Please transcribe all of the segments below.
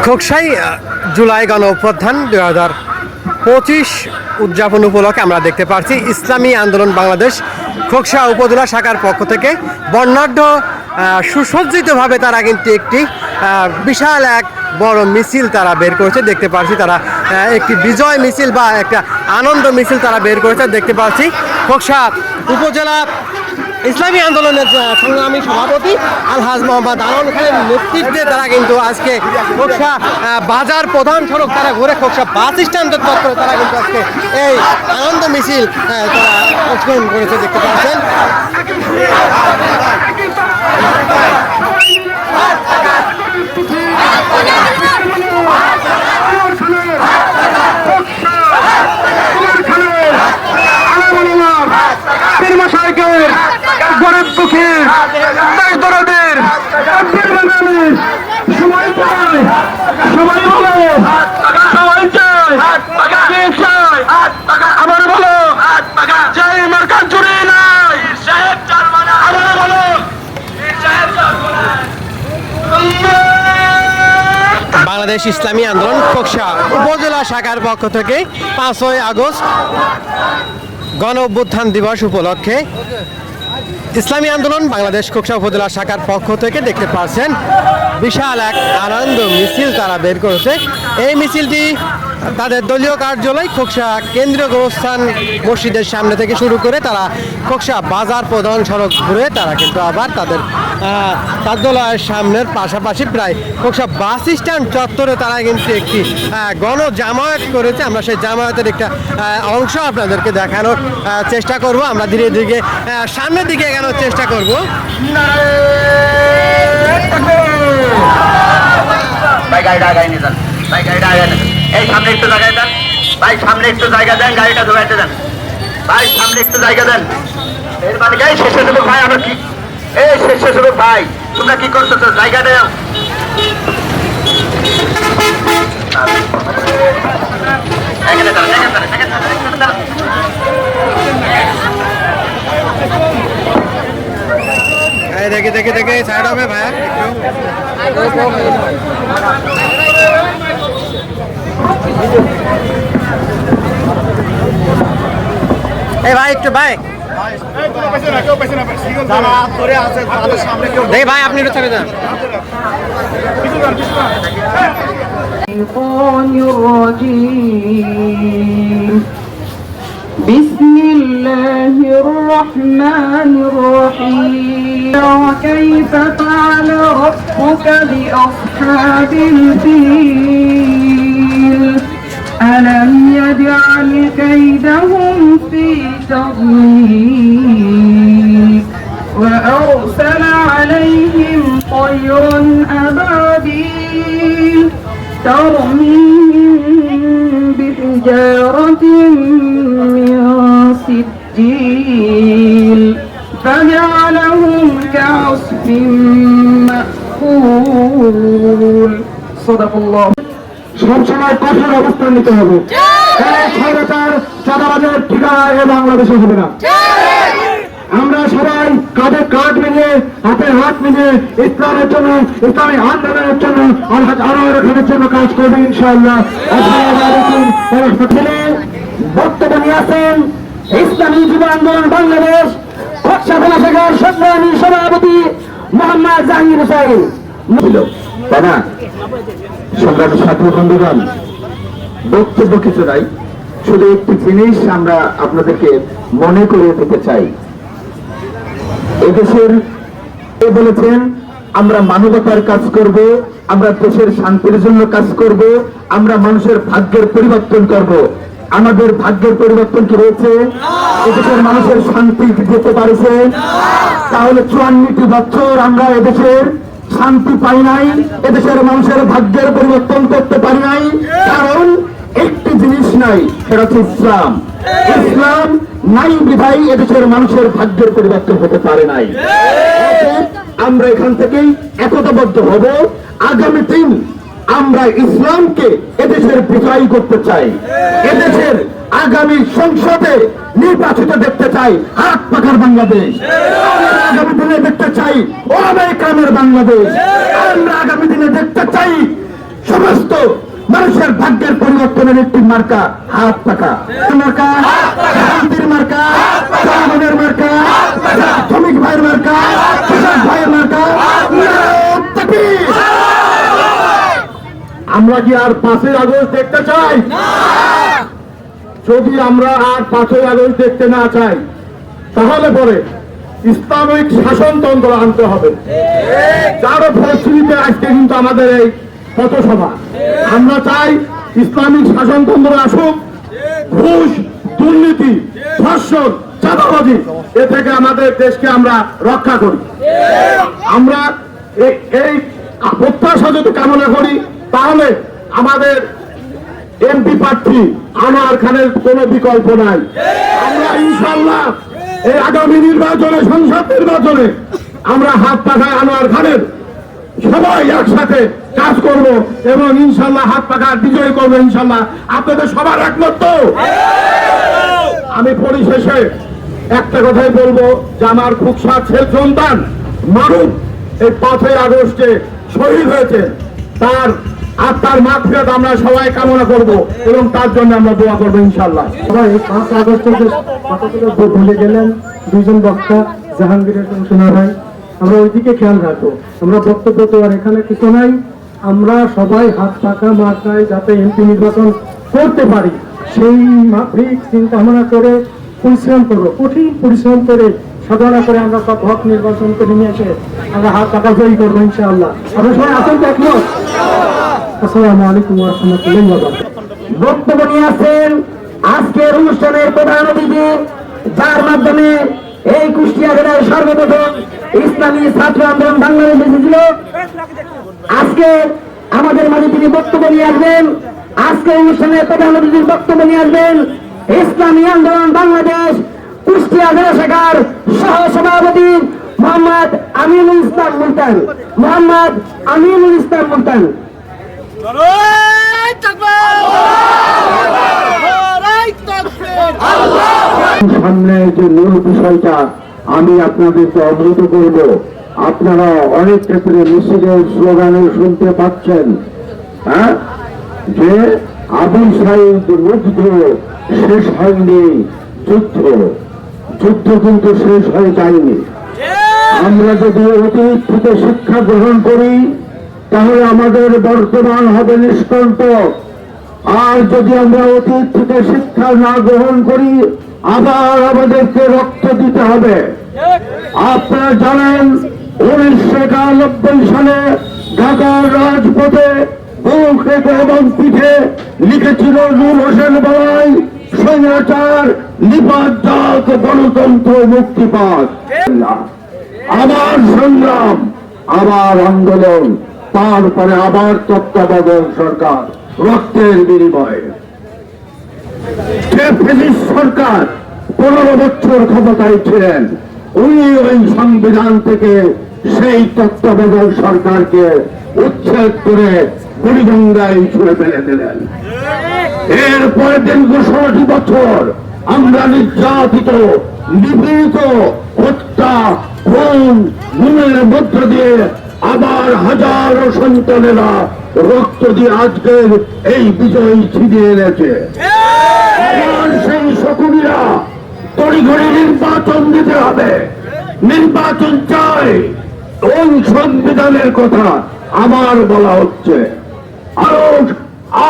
খোকসাই জুলাই গণ অভ্যুত্থান 2025 উদযাপন উপলক্ষে আমরা দেখতে পাচ্ছি ইসলামী আন্দোলন বাংলাদেশ খোকসা উপজেলা শাখার পক্ষ থেকে বর্ণাঢ্য সুসজ্জিতভাবে তারা কিন্তু একটি বিশাল এক বড় মিছিল তারা বের করেছে। দেখতে পাচ্ছি তারা একটি বিজয় মিছিল বা একটা আনন্দ মিছিল তারা বের করেছে। দেখতে পাচ্ছি খোকসা উপজেলা ইসলামী আন্দোলনের সংগ্রামী সভাপতি আলহাজ মোহাম্মদ আনন্দ খানের নেতৃত্বে তারা কিন্তু আজকে খোকসা বাজার প্রধান সড়ক তারা ঘুরে খোকসা বাস স্ট্যান্ডের চত্বরে তারা কিন্তু আজকে এই আনন্দ মিছিল তারা অংশগ্রহণ করেছে। দেখতে পাচ্ছেন গরিব দুঃখীর দরদের সবাই চায় সবাই বলো সবাই চায় কে চায় আবার বলো চাই মার্কার জুড়ে নাই আবার বলো বাংলাদেশ ইসলামী আন্দোলন খোকসা উপজেলা শাখার পক্ষ থেকে 5ই আগস্ট গণ অভ্যুত্থান দিবস উপলক্ষে ইসলামী আন্দোলন বাংলাদেশ খোকসা উপজেলা শাখার পক্ষ থেকে দেখতে পাচ্ছেন বিশাল এক আনন্দ মিছিল তারা বের করেছে। এই মিছিলটি তাদের দলীয় কার্যালয় খোকসা কেন্দ্রীয় গোরস্থান মসজিদের সামনে থেকে শুরু করে তারা খোকসা বাজার প্রধান সড়ক ঘুরে তারা কিন্তু আবার তাদের কার্যালয়ের সামনের পাশাপাশি প্রায় খোকসা বাস স্ট্যান্ড চত্বরে তারা কিন্তু একটি গণ জামায়াত করেছে। আমরা সেই জামায়াতের একটা অংশ আপনাদেরকে দেখানোর চেষ্টা করব। আমরা ধীরে ধীরে সামনের দিকে এগানোর চেষ্টা করব। এই সামনে একটু জায়গা দেন ভাই, সামনে একটু জায়গা দেন, গাড়িটা ঢোকাইতে দেন ভাই, সামনে একটু জায়গা দেন। এর মানে গাই শেষে দেবো ভাই, আমরা কি এই শেষে দেবো ভাই, তোমরা কি করতেছো? জায়গা দেও। দেখে দেখে দেখে সাইড হবে ভাই। এই ভাই একটু ভাই দেখে ভাই আপনি একটু ছেড়ে দেন। بسم الله الرحمن الرحيم وكيف فعل ربك بأصحاب الفيل ألم يجعل كيدهم في تضليل وأرسل عليهم طيرا أبابيل ترميهم بحجارة من سجيل فجعلهم كعصف مأكول صدق الله। সবসময় কঠোর অবস্থান নিতে হবে। সরকার চাঁদাবাজের ঠিকানা বাংলাদেশে হবে না। আমরা সবাই কাঁধে কাঁধ মিলিয়ে হাতে হাত মিলিয়ে ইসলামের জন্য, ইসলামী আন্দোলনের জন্য, আলহাজ আনোয়ার খানের জন্য কাজ করবে ইনশাআল্লাহ। বক্তব্য নিয়ে আসেন ইসলামী যুব আন্দোলন বাংলাদেশ খোকসা জেলা শাখার সংগ্রামী সভাপতি মোহাম্মদ জাহির হোসেন। তাই না সংগ্রামী ছাত্র বন্ধুগণ, বক্তব্য কিছু নাই, শুধু একটি জিনিস আমরা আপনাদেরকে মনে করিয়ে দিতে চাই। এদেশের বলেছেন আমরা মানবতার কাজ করব, আমরা দেশের শান্তির জন্য কাজ করব, আমরা মানুষের ভাগ্যের পরিবর্তন করব। আমাদের ভাগ্যের পরিবর্তন কি হয়েছে? এদেশের মানুষের শান্তি যেতে পারছে? তাহলে 54টি বছর আমরা এদেশের শান্তি পাই নাই, এদেশের মানুষের ভাগ্যের পরিবর্তন করতে পারি নাই। কারণ একটি জিনিস নাই, সেটা হচ্ছে ইসলাম। ইসলাম নাই বিধায় এদেশের মানুষের ভাগ্যের পরিবর্তন হতে পারে নাই। আমরা এখান থেকেই একতাবদ্ধ হব। আগামী দিন আমরা ইসলামকে এদেশের বিজয়ী করতে চাই। এদেশের আগামী সংসদে নির্বাচিত দেখতে চাই হাত পাখার বাংলাদেশ। আগামী দিনে দেখতে চাই ওলামায়ে কেরামের বাংলাদেশ। আমরা আগামী দিনে দেখতে চাই পরিবর্তনের একটি মার্কা হাত পাকা মার্কা, শান্তির মার্কা, জনগণের মার্কা, শ্রমিক ভাইয়ের মার্কা, কৃষক ভাইয়ের মার্কা। তাকবীর! আমরা কি আর 5ই আগস্ট দেখতে চাই? যদি আমরা আর 5ই আগস্ট দেখতে না চাই, তাহলে পরে ইসলামিক শাসনতন্ত্র আনতে হবে। যার ফলশ্রুতিতে আজকে কিন্তু আমাদের এই পথসভা। আমরা চাই ইসলামিক শাসনতন্ত্র আসুক, ঘুষ, দুর্নীতি, ধর্ষণ, চাঁদাবাজি এ থেকে আমাদের দেশকে আমরা রক্ষা করি। আমরা এই প্রত্যাশা যদি কামনা করি, তাহলে আমাদের এমপি প্রার্থী আনোয়ার খানের কোনো বিকল্প নাই। আমরা ইনশাল্লাহ এই আগামী নির্বাচনে, সংসদ নির্বাচনে আমরা হাত পাখায় আনোয়ার খানের সবাই একসাথে কাজ করব এবং ইনশাল্লাহ হাত পাখা বিজয় করবো ইনশাল্লাহ। আপনাদের সবার একমত তো? আমি পরিশেষে একটা কথাই বলবো যে আমার খুকসা ছেলে সন্তান মারুফ এই 5ই আগস্টে শহীদ হয়েছে, তার আত্মার মাগফিরাত আমরা সবাই কামনা করব এবং তার জন্য আমরা দোয়া করবো ইনশাল্লাহ। সবাই 5 আগস্টের কথা থেকে ভুলে গেলেন দুইজন বক্তা, জাহাঙ্গীরের শোনা হয়, আমরা ওইদিকে খেয়াল রাখবো। আমরা বক্তব্য তো আর এখানে কিছু নাই, আমরা সবাই হাত পাকা মাথায় যাতে এমপি নির্বাচন করতে পারি সেই মাফিক চিন্তা ভাবনা করে পরিশ্রম করবো, কঠিন পরিশ্রম করে সাধনা করে আমরা সব হক নির্বাচন করে নিয়ে এসে আমরা হাত পাকা জয়ী করবো ইনশাআল্লাহ। আমরা সবাই আসেন তো একমত? আসসালামু আলাইকুম ওয়া রাহমাতুল্লাহি ওয়া বারাকাতুহু। বক্তব্য নিয়ে আসছেন আজকের অনুষ্ঠানের প্রধান অতিথি, যার মাধ্যমে এই কুষ্টিয়া জেলার সর্বপ্রথম ইসলামী ছাত্র আন্দোলন বাংলাদেশ এসেছিল। আজকে আমাদের মাঝে তিনি বক্তব্য নিয়ে আসবেন। আজকে অনুষ্ঠানের প্রধান অতিথির বক্তব্য নিয়ে আসবেন ইসলামী আন্দোলন বাংলাদেশ কুষ্টিয়া জেলা শাখার সহ সভাপতি মোহাম্মদ আমিনুল ইসলাম মুলতান। মোহাম্মদ আমিনুল ইসলাম মুলতান। সামনে যে মূল বিষয়টা আমি আপনাদেরকে অবগত করব, আপনারা অনেক ক্ষেত্রে মিছিলের স্লোগানে শুনতে পাচ্ছেন, হ্যাঁ, যে আবু সাইদ মুগ্ধ, শেষ হয়নি যুদ্ধ। যুদ্ধ কিন্তু শেষ হয়ে যায়নি। আমরা যদি অতীত থেকে শিক্ষা গ্রহণ করি তাহলে আমাদের বর্তমান হবে নিষ্কণ্টক। আর যদি আমরা অতীত থেকে শিক্ষা না গ্রহণ করি আবার আমাদেরকে রক্ত দিতে হবে। আপনারা জানেন 1991 সালে ঢাকার রাজপথে বুকে এবং পিঠে লিখেছিল নূর হোসেন বড়াই, স্বৈরাচার নিপাত যাক, গণতন্ত্র মুক্তি পাক। আবার সংগ্রাম, আবার আন্দোলন, তারপরে আবার তত্ত্বাবধায়ক সরকার, রক্তের বিনিময়ে। সরকার 15 বছর ক্ষমতায় ছিলেন, উনি ওই সংবিধান থেকে সেই তত্ত্বাবধায়ক সরকারকে উচ্ছেদ করে বুড়িগঙ্গায় ছুঁড়ে ফেলে দিলেন। এরপরে দীর্ঘ 16 বছর আমরা নির্যাতিত, নিপীড়িত, হত্যা, খুন, গুমের মধ্য দিয়ে আবার হাজারো সন্তানেরা রক্ত দিয়ে আজকের এই বিজয় ছিনিয়ে এনেছে। আবার সেই শকুনিরা তড়িঘড়ি নির্বাচন দিতে হবে, নির্বাচন চাই। ওই সংবিধানের কথা আবার বলা হচ্ছে,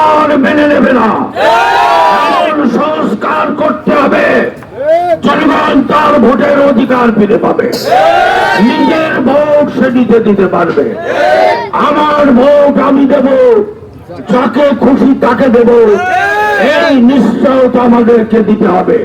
আর মেনে নেবে না। সংস্কার করতে হবে, জনগণ তার ভোটের অধিকার ফিরে পাবে, নিজের ভোট সে নিজে দিতে পারবে। আমার ভোট আমি দেব, যাকে খুশি তাকে দেব, এই নিশ্চয়তা আমাদেরকে দিতে হবে।